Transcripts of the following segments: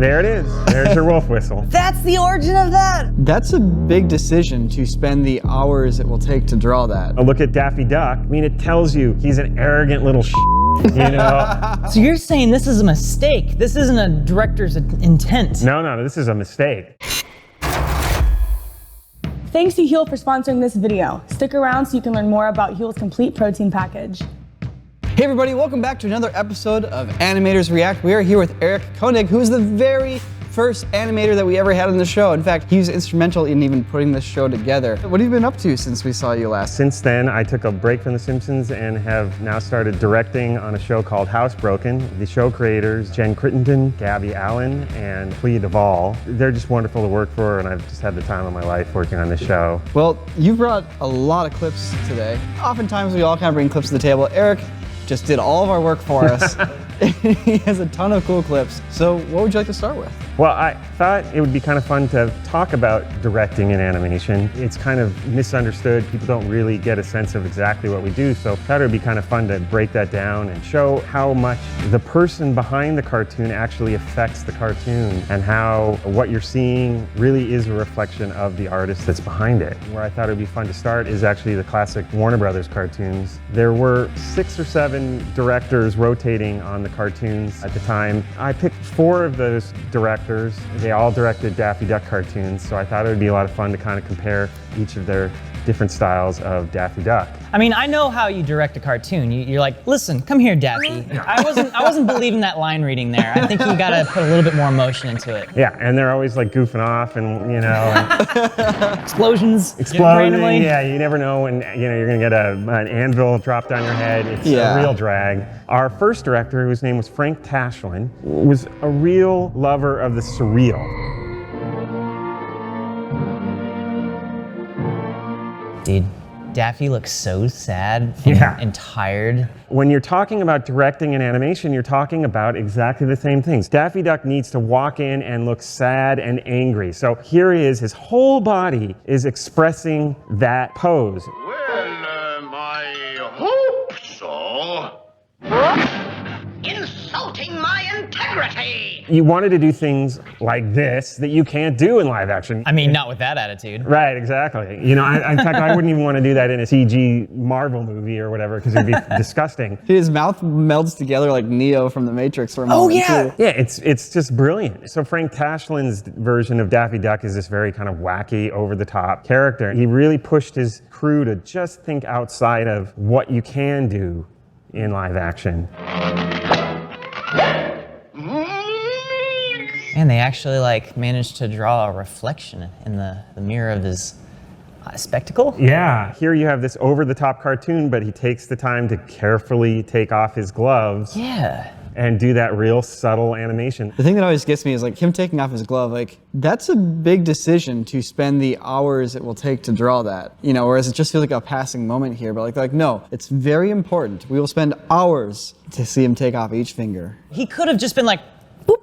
There it is. There's your wolf whistle. That's the origin of that? That's a big decision to spend the hours it will take to draw that. A look at Daffy Duck. I mean, it tells you he's an arrogant little you know? So you're saying this is a mistake? This isn't a director's intent? No, this is a mistake. Thanks to Huel for sponsoring this video. Stick around so you can learn more about Huel's complete protein package. Hey everybody, welcome back to another episode of Animators React. We are here with Eric Koenig, who is the very first animator that we ever had on the show. In fact, he was instrumental in even putting this show together. What have you been up to since we saw you last? Since then, I took a break from The Simpsons and have now started directing on a show called HouseBroken. The show creators, Jen Crittenden, Gabby Allen, and Clea Duvall. They're just wonderful to work for, and I've just had the time of my life working on this show. Well, you brought a lot of clips today. Oftentimes we all kind of bring clips to the table. Eric just did all of our work for us. He has a ton of cool clips. So what would you like to start with? Well, I thought it would be kind of fun to talk about directing in animation. It's kind of misunderstood. People don't really get a sense of exactly what we do. So I thought it would be kind of fun to break that down and show how much the person behind the cartoon actually affects the cartoon and how what you're seeing really is a reflection of the artist that's behind it. Where I thought it would be fun to start is actually the classic Warner Brothers cartoons. There were 6 or 7 directors rotating on the cartoons at the time. I picked 4 of those directors. They all directed Daffy Duck cartoons, so I thought it would be a lot of fun to kind of compare each of their different styles of Daffy Duck. I mean, I know how you direct a cartoon. You're like, listen, come here, Daffy. I wasn't believing that line reading there. I think you gotta put a little bit more emotion into it. Yeah, and they're always like goofing off and, you know. Explosions. Exploding, randomly. yeah, you never know when, you know, you're gonna get an anvil dropped on your head. It's a real drag. Our first director, whose name was Frank Tashlin, was a real lover of the surreal. Dude, Daffy looks so sad and tired. When you're talking about directing an animation, you're talking about exactly the same things. Daffy Duck needs to walk in and look sad and angry. So here he is, his whole body is expressing that pose. Well, I hope so. Insulting my integrity! You wanted to do things like this that you can't do in live action. I mean, not with that attitude. Right, exactly. You know, in fact, I wouldn't even want to do that in a CG Marvel movie or whatever, because it'd be disgusting. His mouth melds together like Neo from The Matrix for a moment. Oh yeah! Too. Yeah, it's just brilliant. So Frank Tashlin's version of Daffy Duck is this very kind of wacky, over-the-top character. He really pushed his crew to just think outside of what you can do in live action. And they actually like managed to draw a reflection in the mirror of his spectacle. Yeah, here you have this over-the-top cartoon, but he takes the time to carefully take off his gloves. Yeah. And do that real subtle animation. The thing that always gets me is like him taking off his glove, like that's a big decision to spend the hours it will take to draw that. You know, whereas it just feels like a passing moment here, but like no, it's very important. We will spend hours to see him take off each finger. He could have just been like, boop,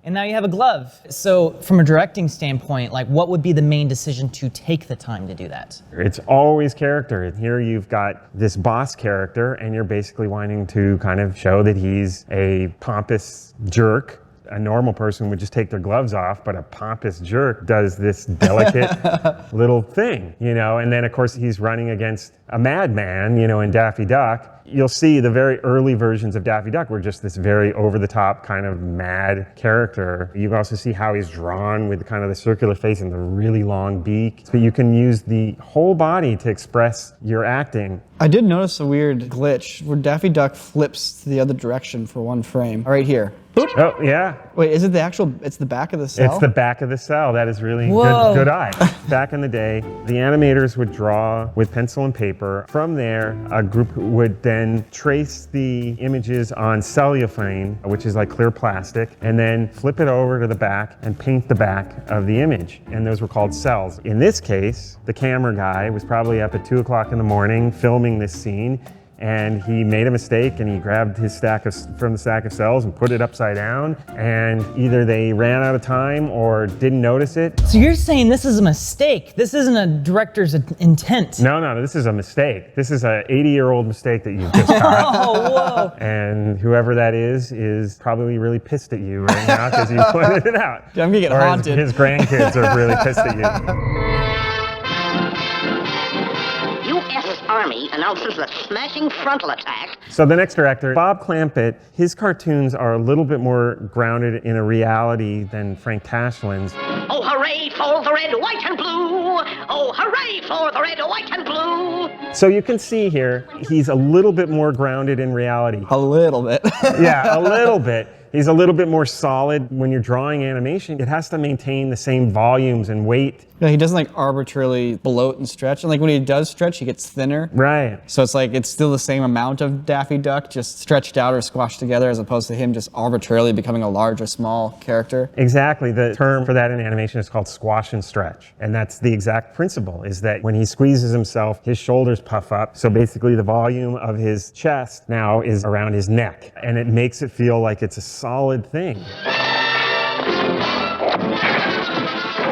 and now you have a glove. So from a directing standpoint, like what would be the main decision to take the time to do that? It's always character. And here you've got this boss character and you're basically wanting to kind of show that he's a pompous jerk. A normal person would just take their gloves off, but a pompous jerk does this delicate little thing, you know? And then of course he's running against a madman, you know, in Daffy Duck. You'll see the very early versions of Daffy Duck were just this very over-the-top kind of mad character. You also see how he's drawn with kind of the circular face and the really long beak. But you can use the whole body to express your acting. I did notice a weird glitch where Daffy Duck flips to the other direction for one frame. Right here. Oh, yeah. Wait, is it the actual, it's the back of the cell? It's the back of the cell. That is really good eye. Back in the day, the animators would draw with pencil and paper. From there, a group would then trace the images on cellophane, which is like clear plastic, and then flip it over to the back and paint the back of the image. And those were called cells. In this case, the camera guy was probably up at 2 o'clock in the morning filming this scene. and he made a mistake and he grabbed his from the stack of cells and put it upside down, and either they ran out of time or didn't notice it. So you're saying this is a mistake? This isn't a director's intent? No, this is a mistake. This is a 80-year-old mistake that you've just caught. Oh, whoa. And whoever that is probably really pissed at you right now because you pointed it out. I'm gonna get Or haunted. His grandkids are really pissed at you. U.S. Army announces the smashing frontal attack. So the next director, Bob Clampett, his cartoons are a little bit more grounded in a reality than Frank Tashlin's. Oh, hooray for the red, white, and blue! Oh, hooray for the red, white, and blue! So you can see here, he's a little bit more grounded in reality. A little bit. Yeah, a little bit. He's a little bit more solid. When you're drawing animation, it has to maintain the same volumes and weight. Yeah, he doesn't like arbitrarily bloat and stretch. And like when he does stretch, he gets thinner. Right. So it's like it's still the same amount of Daffy Duck, just stretched out or squashed together, as opposed to him just arbitrarily becoming a large or small character. Exactly. The term for that in animation is called squash and stretch. And that's the exact principle, is that when he squeezes himself, his shoulders puff up. So basically the volume of his chest now is around his neck. And it makes it feel like it's a solid thing.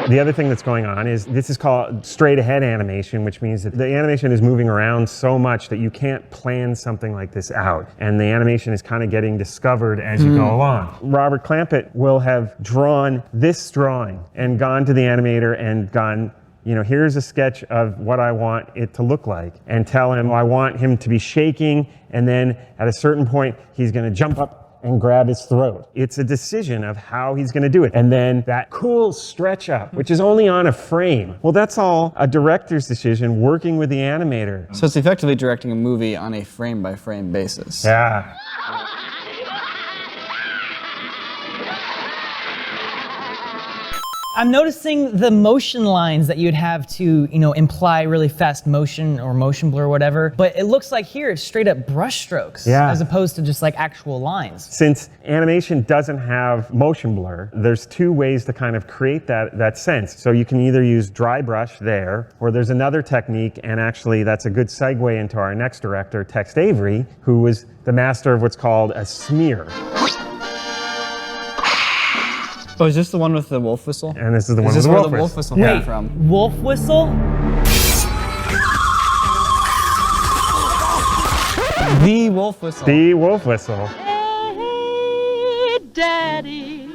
The other thing that's going on is this is called straight ahead animation, which means that the animation is moving around so much that you can't plan something like this out. And the animation is kind of getting discovered as you go along. Robert Clampett will have drawn this drawing and gone to the animator and gone, you know, here's a sketch of what I want it to look like, and tell him, I want him to be shaking, and then at a certain point, he's going to jump up and grab his throat. It's a decision of how he's gonna do it. And then that cool stretch up, which is only on a frame. Well, that's all a director's decision working with the animator. So it's effectively directing a movie on a frame-by-frame basis. Yeah. I'm noticing the motion lines that you'd have to, you know, imply really fast motion or motion blur or whatever, but it looks like here it's straight up brush strokes as opposed to just like actual lines. Since animation doesn't have motion blur, there's two ways to kind of create that sense. So you can either use dry brush there, or there's another technique, and actually that's a good segue into our next director, Tex Avery, who was the master of what's called a smear. Oh, is this the one with the wolf whistle? And this is the one Is with this the where wolf the wolf whistle. whistle Yeah. came from? Wolf whistle? The wolf whistle. The wolf whistle. Hey, Daddy,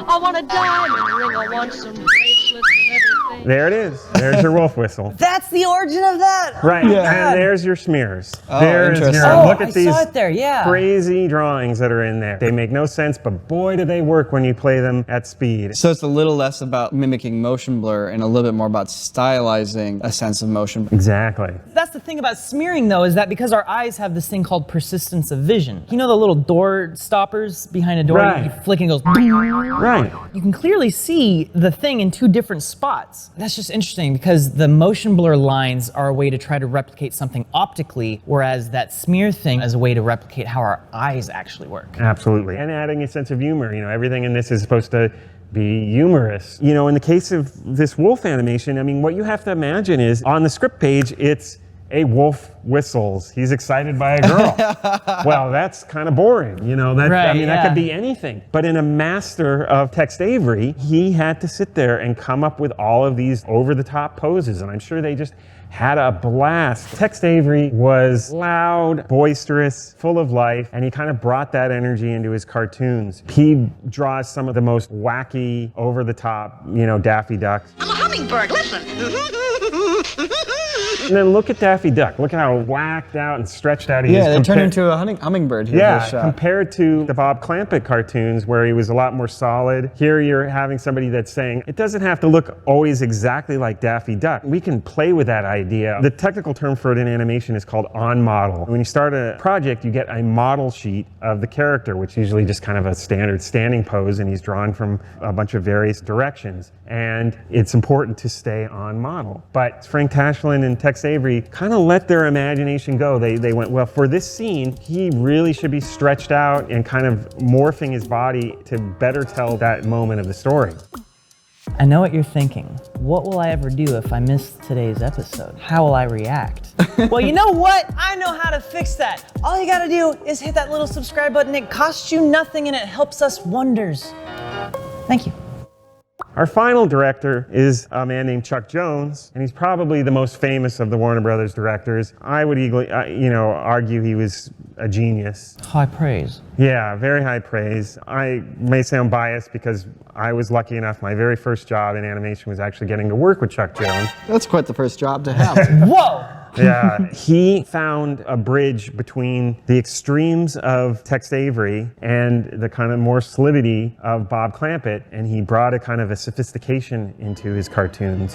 I want a diamond ring, I want some bracelets and everything. There it is. There's your wolf whistle. That's the origin of that? Right, Yeah. and there's your smears. Oh, There's interesting. your, Oh, look at I these saw it there, yeah. crazy drawings that are in there. They make no sense, but boy do they work when you play them at speed. So it's a little less about mimicking motion blur and a little bit more about stylizing a sense of motion. Exactly. That's the thing about smearing though, is that because our eyes have this thing called persistence of vision. You know the little door stoppers behind a door? Right. You flick and it goes, Right. you can clearly see the thing in two different spots. That's just interesting because the motion blur lines are a way to try to replicate something optically, whereas that smear thing is a way to replicate how our eyes actually work. Absolutely. And adding a sense of humor. You know, everything in this is supposed to be humorous. You know, in the case of this wolf animation, I mean, what you have to imagine is on the script page, it's a wolf whistles. He's excited by a girl. Well, that's kind of boring, you know. That, Right, I mean, that yeah. could be anything. But in a master of Tex Avery, he had to sit there and come up with all of these over-the-top poses, and I'm sure they just had a blast. Tex Avery was loud, boisterous, full of life, and he kind of brought that energy into his cartoons. He draws some of the most wacky, over-the-top, you know, Daffy Ducks. I'm a hummingbird, listen. And then look at Daffy Duck. Look at how whacked out and stretched out he is. Yeah, they turned compa- into a hummingbird here for Yeah, this shot. compared to the Bob Clampett cartoons where he was a lot more solid. Here you're having somebody that's saying, it doesn't have to look always exactly like Daffy Duck. We can play with that idea. The technical term for it in animation is called on-model. When you start a project, you get a model sheet of the character, which is usually just kind of a standard standing pose, and he's drawn from a bunch of various directions. And it's important to stay on model. But Frank Tashlin and Tex Avery kind of let their imagination go. They went, well, for this scene, he really should be stretched out and kind of morphing his body to better tell that moment of the story. I know what you're thinking. What will I ever do if I miss today's episode? How will I react? Well, you know what? I know how to fix that. All you gotta do is hit that little subscribe button. It costs you nothing and it helps us wonders. Thank you. Our final director is a man named Chuck Jones, and he's probably the most famous of the Warner Brothers directors. I would argue he was a genius. High praise. Yeah, very high praise. I may sound biased because I was lucky enough, my very first job in animation was actually getting to work with Chuck Jones. That's quite the first job to have. Whoa! Yeah, he found a bridge between the extremes of Tex Avery and the kind of more solidity of Bob Clampett, and he brought a kind of a sophistication into his cartoons.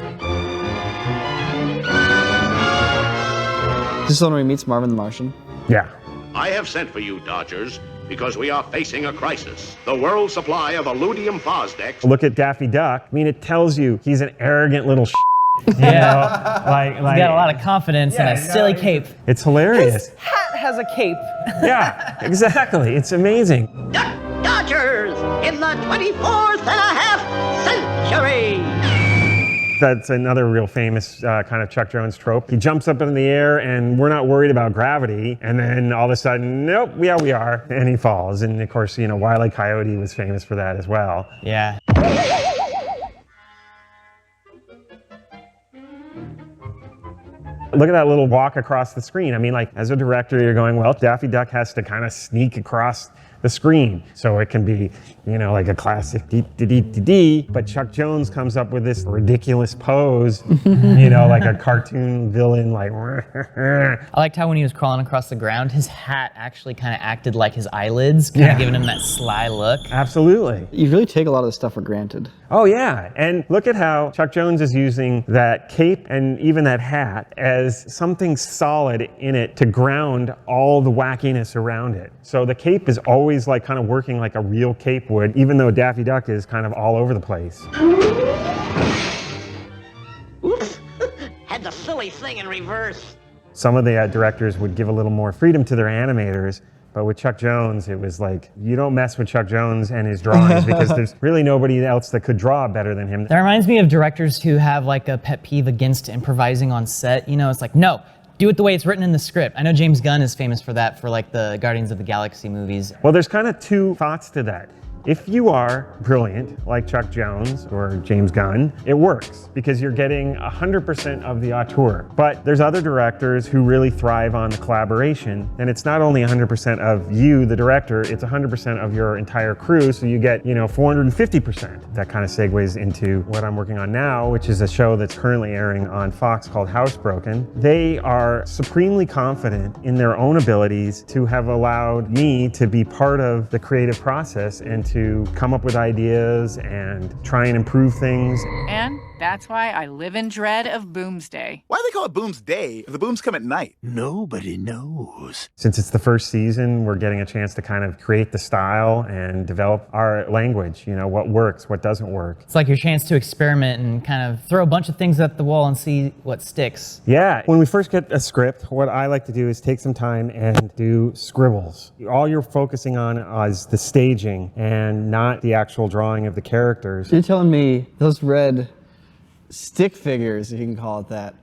This is when he meets Marvin the Martian. Yeah. I have sent for you, Dodgers, because we are facing a crisis. The world supply of Illudium Fosdex. Look at Daffy Duck. I mean, it tells you he's an arrogant little Yeah. like He's got a lot of confidence and a silly cape. It's hilarious. His hat has a cape. Yeah, exactly. It's amazing. Duck Dodgers in the 24th and a half century. That's another real famous kind of Chuck Jones trope. He jumps up in the air and we're not worried about gravity. And then all of a sudden, nope, yeah, we are. And he falls. And of course, you know, Wile E. Coyote was famous for that as well. Yeah. Look at that little walk across the screen. I mean, like, as a director, you're going, well, Daffy Duck has to kind of sneak across the screen. So it can be, you know, like a classic dee-dee-dee-dee-dee, but Chuck Jones comes up with this ridiculous pose, you know, like a cartoon villain, like. I liked how when he was crawling across the ground, his hat actually kind of acted like his eyelids, kind of giving him that sly look. Absolutely. You really take a lot of this stuff for granted. Oh yeah, and look at how Chuck Jones is using that cape and even that hat as something solid in it to ground all the wackiness around it. So the cape is always like kind of working like a real cape would, even though Daffy Duck is kind of all over the place. Oops, had the silly thing in reverse. Some of the directors would give a little more freedom to their animators, but with Chuck Jones, it was like, you don't mess with Chuck Jones and his drawings because there's really nobody else that could draw better than him. That reminds me of directors who have like a pet peeve against improvising on set. You know, it's like, no, do it the way it's written in the script. I know James Gunn is famous for that, for like the Guardians of the Galaxy movies. Well, there's kind of two thoughts to that. If you are brilliant, like Chuck Jones or James Gunn, it works because you're getting 100% of the auteur. But there's other directors who really thrive on the collaboration, and it's not only 100% of you, the director, it's 100% of your entire crew, so you get, you know, 450%. That kind of segues into what I'm working on now, which is a show that's currently airing on Fox called HouseBroken. They are supremely confident in their own abilities to have allowed me to be part of the creative process and to come up with ideas and try and improve things. And that's why I live in dread of Boomsday. Why do they call it Boomsday if the booms come at night? Nobody knows. Since it's the first season, we're getting a chance to kind of create the style and develop our language, you know, what works, what doesn't work. It's like your chance to experiment and kind of throw a bunch of things at the wall and see what sticks. Yeah, when we first get a script, what I like to do is take some time and do scribbles. All you're focusing on is the staging and not the actual drawing of the characters. You're telling me those red stick figures, if you can call it that,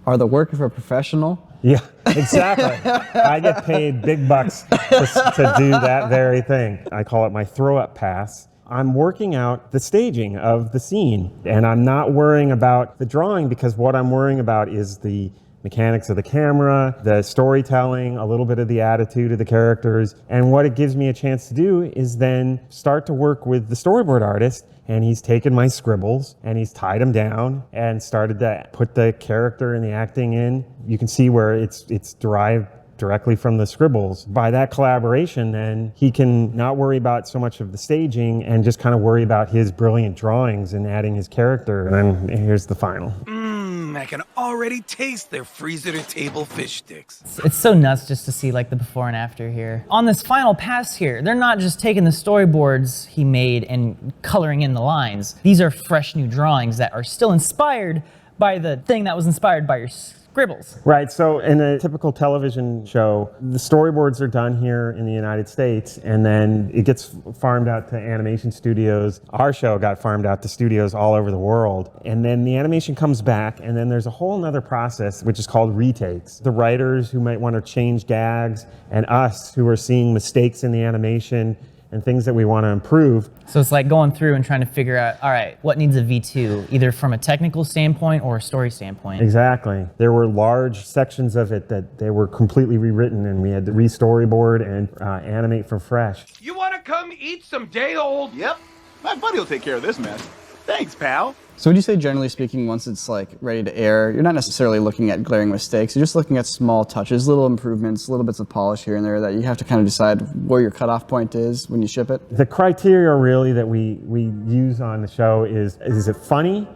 are the work of a professional? Yeah, exactly. I get paid big bucks to do that very thing. I call it my throw-up pass. I'm working out the staging of the scene, and I'm not worrying about the drawing because what I'm worrying about is the mechanics of the camera, the storytelling, a little bit of the attitude of the characters. And what it gives me a chance to do is then start to work with the storyboard artist, and he's taken my scribbles and he's tied them down and started to put the character and the acting in. You can see where it's derived directly from the scribbles. By that collaboration, then he can not worry about so much of the staging and just kind of worry about his brilliant drawings and adding his character. And then here's the final. I can already taste their freezer-to-table fish sticks. It's so nuts just to see like the before and after here. On this final pass here, they're not just taking the storyboards he made and coloring in the lines. These are fresh new drawings that are still inspired by the thing that was inspired by your scribbles. Right, so in a typical television show, the storyboards are done here in the United States, and then it gets farmed out to animation studios. Our show got farmed out to studios all over the world, and then the animation comes back, and then there's a whole nother process which is called retakes. The writers who might want to change gags, and us who are seeing mistakes in the animation and things that we want to improve. So it's like going through and trying to figure out, all right, what needs a V2, either from a technical standpoint or a story standpoint. Exactly. There were large sections of it that they were completely rewritten, and we had to re-storyboard and animate from fresh. You want to come eat some day-old? Yep. My buddy will take care of this mess. Thanks, pal. So would you say, generally speaking, once it's like ready to air, you're not necessarily looking at glaring mistakes, you're just looking at small touches, little improvements, little bits of polish here and there that you have to kind of decide where your cutoff point is when you ship it? The criteria really that we use on the show is it funny?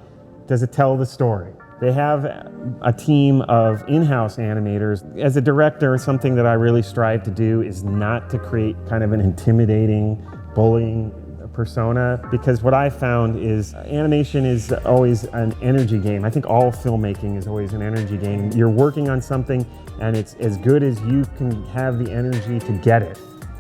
Does it tell the story? They have a team of in-house animators. As a director, something that I really strive to do is not to create kind of an intimidating, bullying persona, because what I found is animation is always an energy game. I think all filmmaking is always an energy game. You're working on something and it's as good as you can have the energy to get it,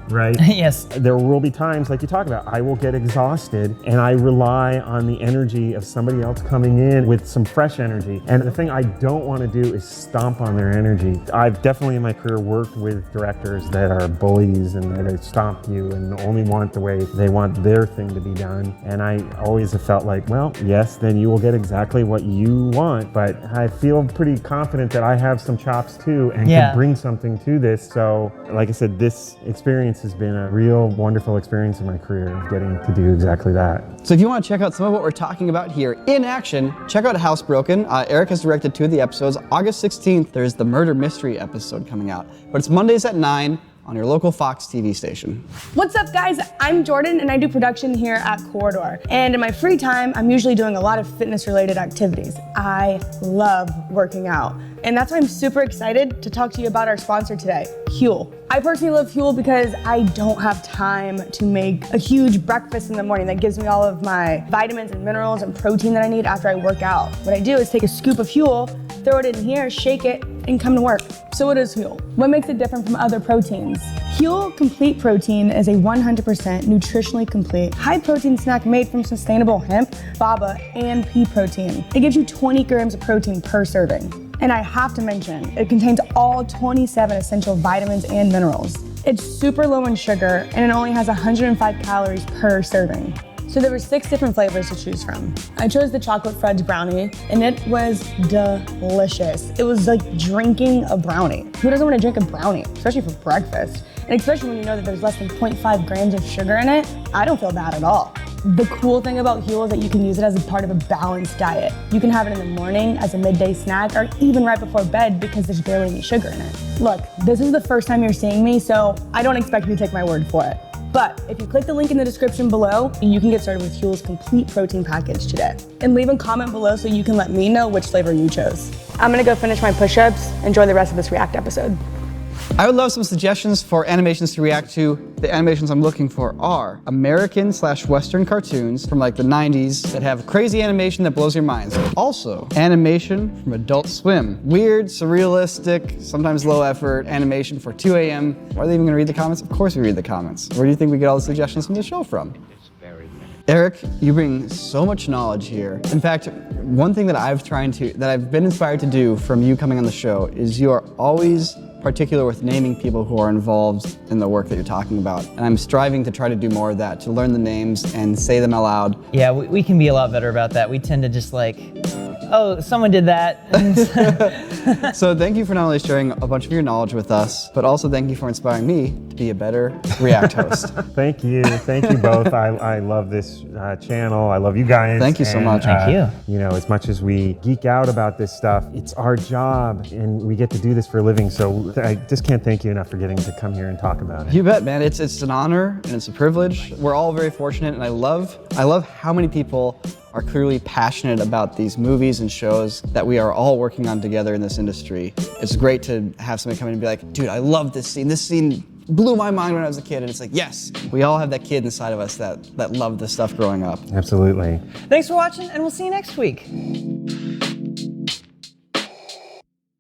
right? Yes. There will be times, like you talk about, I will get exhausted and I rely on the energy of somebody else coming in with some fresh energy. And the thing I don't want to do is stomp on their energy. I've definitely in my career worked with directors that are bullies and that stomp you and only want the way they want their thing to be done. And I always have felt like, well, yes, then you will get exactly what you want. But I feel pretty confident that I have some chops too and can bring something to this. So like I said, this experience has been a real wonderful experience in my career, getting to do exactly that. So if you want to check out some of what we're talking about here in action, check out HouseBroken. Eric has directed 2 of the episodes. August 16th, there's the murder mystery episode coming out. But it's Mondays at 9 on your local Fox TV station. What's up, guys? I'm Jordan and I do production here at Corridor. And in my free time, I'm usually doing a lot of fitness-related activities. I love working out. And that's why I'm super excited to talk to you about our sponsor today, Huel. I personally love Huel because I don't have time to make a huge breakfast in the morning that gives me all of my vitamins and minerals and protein that I need after I work out. What I do is take a scoop of Huel, throw it in here, shake it, and come to work. So what is Huel? What makes it different from other proteins? Huel Complete Protein is a 100% nutritionally complete, high-protein snack made from sustainable hemp, faba, and pea protein. It gives you 20 grams of protein per serving. And I have to mention, it contains all 27 essential vitamins and minerals. It's super low in sugar, and it only has 105 calories per serving. So there were 6 different flavors to choose from. I chose the chocolate fudge brownie, and it was delicious. It was like drinking a brownie. Who doesn't want to drink a brownie, especially for breakfast? And especially when you know that there's less than 0.5 grams of sugar in it, I don't feel bad at all. The cool thing about Huel is that you can use it as a part of a balanced diet. You can have it in the morning as a midday snack or even right before bed because there's barely any sugar in it. Look, this is the first time you're seeing me, so I don't expect you to take my word for it. But if you click the link in the description below, you can get started with Huel's complete protein package today. And leave a comment below so you can let me know which flavor you chose. I'm gonna go finish my push-ups. Enjoy the rest of this React episode. I would love some suggestions for animations to react to. The animations I'm looking for are American/Western cartoons from like the 90s that have crazy animation that blows your minds. Also, animation from Adult Swim. Weird, surrealistic, sometimes low effort animation for 2 a.m. Are they even gonna read the comments? Of course we read the comments. Where do you think we get all the suggestions from the show from? Eric, you bring so much knowledge here. In fact, one thing that I've been inspired to do from you coming on the show is you are always particular with naming people who are involved in the work that you're talking about. And I'm striving to try to do more of that, to learn the names and say them out loud. Yeah, we can be a lot better about that. We tend to just like, oh, someone did that. So thank you for not only sharing a bunch of your knowledge with us, but also thank you for inspiring me to be a better React host. Thank you both. I love this channel. I love you guys. Thank you so much. Thank you. You know, as much as we geek out about this stuff, it's our job and we get to do this for a living. So I just can't thank you enough for getting to come here and talk about it. You bet, man. It's an honor and it's a privilege. We're all very fortunate, and I love how many people are clearly passionate about these movies and shows that we are all working on together in this industry. It's great to have somebody come in and be like, dude, I love this scene. This scene blew my mind when I was a kid. And it's like, yes, we all have that kid inside of us that loved this stuff growing up. Absolutely. Thanks for watching, and we'll see you next week.